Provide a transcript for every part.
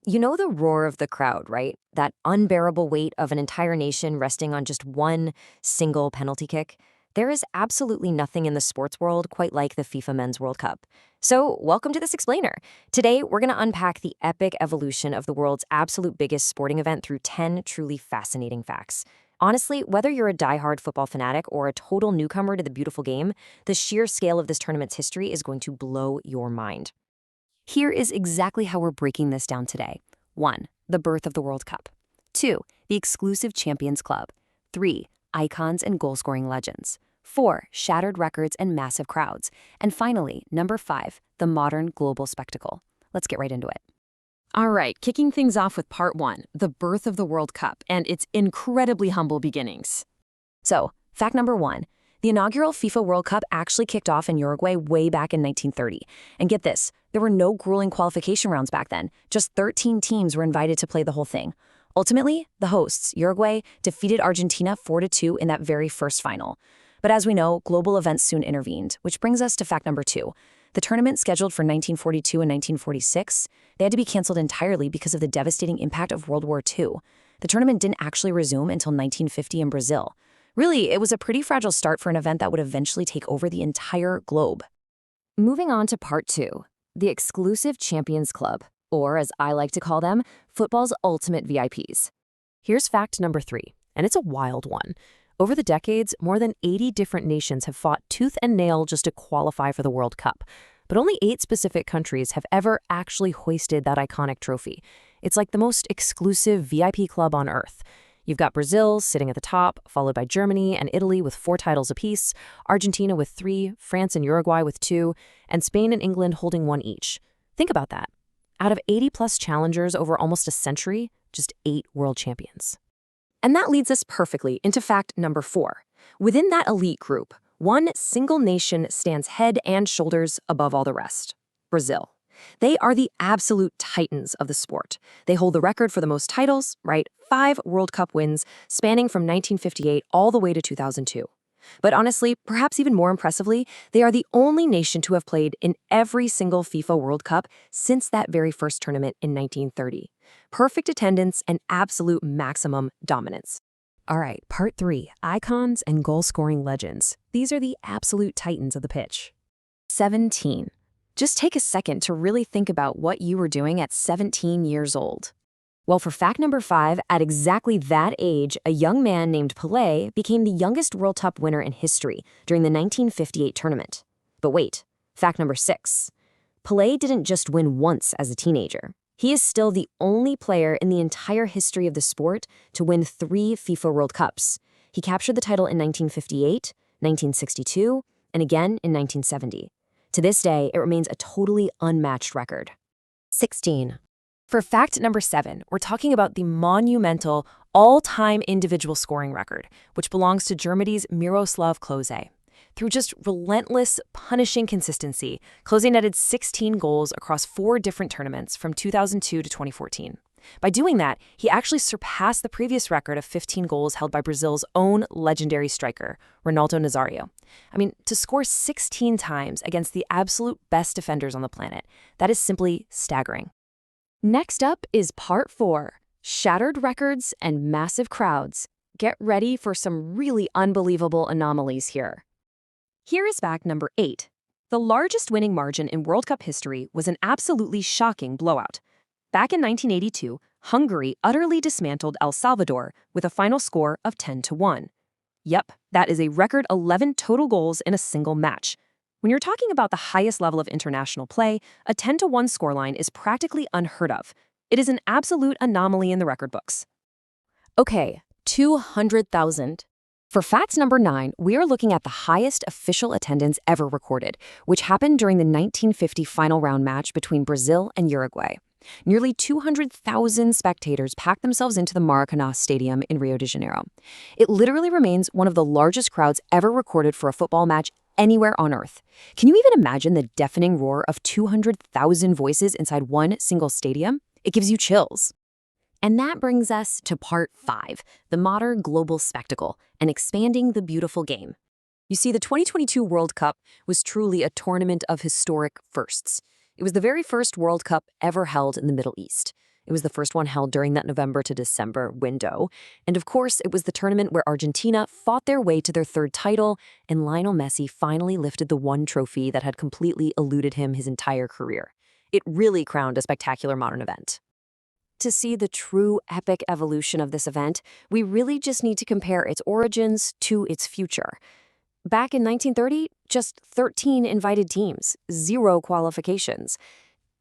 You know the roar of the crowd, right? That unbearable weight of an entire nation resting on just one single penalty kick? There is absolutely nothing in the sports world quite like the FIFA Men's World Cup. So, welcome to this explainer. Today, we're going to unpack the epic evolution of the world's absolute biggest sporting event through 10 truly fascinating facts. Honestly, whether you're a diehard football fanatic or a total newcomer to the beautiful game, the sheer scale of this tournament's history is going to blow your mind. Here is exactly how we're breaking this down today. 1. The birth of the World Cup. 2. The exclusive Champions Club. 3. Icons and goal-scoring legends. 4. Shattered records and massive crowds. And finally, number 5, the modern global spectacle. Let's get right into it. All right, kicking things off with part 1, the birth of the World Cup and its incredibly humble beginnings. So, fact number 1. The inaugural FIFA World Cup actually kicked off in Uruguay way back in 1930. And get this, there were no grueling qualification rounds back then. Just 13 teams were invited to play the whole thing. Ultimately, the hosts, Uruguay, defeated Argentina 4-2 in that very first final. But as we know, global events soon intervened, which brings us to fact number 2. The tournament scheduled for 1942 and 1946, they had to be canceled entirely because of the devastating impact of World War II. The tournament didn't actually resume until 1950 in Brazil. Really, it was a pretty fragile start for an event that would eventually take over the entire globe. Moving on to part 2, the exclusive Champions Club, or as I like to call them, football's ultimate VIPs. Here's fact number 3, and it's a wild one. Over the decades, more than 80 different nations have fought tooth and nail just to qualify for the World Cup. But only 8 specific countries have ever actually hoisted that iconic trophy. It's like the most exclusive VIP club on earth. You've got Brazil sitting at the top, followed by Germany and Italy with 4 titles apiece, Argentina with 3, France and Uruguay with 2, and Spain and England holding 1 each. Think about that. Out of 80-plus challengers over almost a century, just 8 world champions. And that leads us perfectly into fact number 4. Within that elite group, one single nation stands head and shoulders above all the rest: Brazil. They are the absolute titans of the sport. They hold the record for the most titles, right? 5 World Cup wins, spanning from 1958 all the way to 2002. But honestly, perhaps even more impressively, they are the only nation to have played in every single FIFA World Cup since that very first tournament in 1930. Perfect attendance and absolute maximum dominance. All right, part 3, icons and goal-scoring legends. These are the absolute titans of the pitch. 17. Just take a second to really think about what you were doing at 17 years old. Well, for fact number 5, at exactly that age, a young man named Pelé became the youngest World Cup winner in history during the 1958 tournament. But wait, fact number 6. Pelé didn't just win once as a teenager. He is still the only player in the entire history of the sport to win 3 FIFA World Cups. He captured the title in 1958, 1962, and again in 1970. To this day, it remains a totally unmatched record. 16. For fact number 7, we're talking about the monumental all-time individual scoring record, which belongs to Germany's Miroslav Klose. Through just relentless, punishing consistency, Klose netted 16 goals across 4 different tournaments from 2002 to 2014. By doing that, he actually surpassed the previous record of 15 goals held by Brazil's own legendary striker, Ronaldo Nazario. I mean, to score 16 times against the absolute best defenders on the planet, that is simply staggering. Next up is part 4, shattered records and massive crowds. Get ready for some really unbelievable anomalies here. Here is fact number 8. The largest winning margin in World Cup history was an absolutely shocking blowout. Back in 1982, Hungary utterly dismantled El Salvador with a final score of 10-1. Yep, that is a record 11 total goals in a single match. When you're talking about the highest level of international play, a 10-1 scoreline is practically unheard of. It is an absolute anomaly in the record books. Okay, 200,000. For fact number 9, we are looking at the highest official attendance ever recorded, which happened during the 1950 final round match between Brazil and Uruguay. Nearly 200,000 spectators packed themselves into the Maracanã Stadium in Rio de Janeiro. It literally remains one of the largest crowds ever recorded for a football match anywhere on Earth. Can you even imagine the deafening roar of 200,000 voices inside one single stadium? It gives you chills. And that brings us to part 5, the modern global spectacle and expanding the beautiful game. You see, the 2022 World Cup was truly a tournament of historic firsts. It was the very first World Cup ever held in the Middle East. It was the first one held during that November to December window. And of course, it was the tournament where Argentina fought their way to their third title, and Lionel Messi finally lifted the one trophy that had completely eluded him his entire career. It really crowned a spectacular modern event. To see the true epic evolution of this event, we really just need to compare its origins to its future. Back in 1930, just 13 invited teams, 0 qualifications.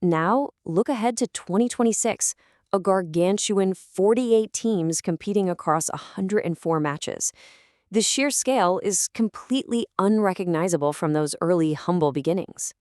Now, look ahead to 2026, a gargantuan 48 teams competing across 104 matches. The sheer scale is completely unrecognizable from those early humble beginnings.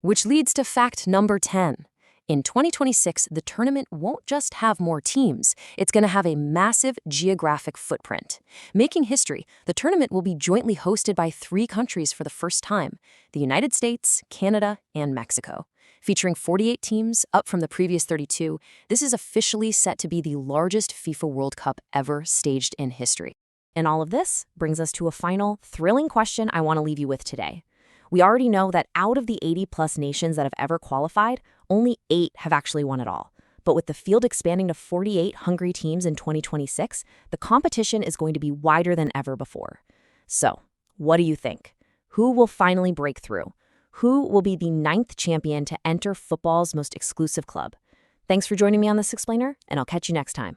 Which leads to fact number 10. In 2026, the tournament won't just have more teams, it's going to have a massive geographic footprint. Making history, the tournament will be jointly hosted by 3 countries for the first time: the United States, Canada, and Mexico. Featuring 48 teams, up from the previous 32, this is officially set to be the largest FIFA World Cup ever staged in history. And all of this brings us to a final, thrilling question I want to leave you with today. We already know that out of the 80-plus nations that have ever qualified, only 8 have actually won it all. But with the field expanding to 48 hungry teams in 2026, the competition is going to be wider than ever before. So, what do you think? Who will finally break through? Who will be the 9th champion to enter football's most exclusive club? Thanks for joining me on this explainer, and I'll catch you next time.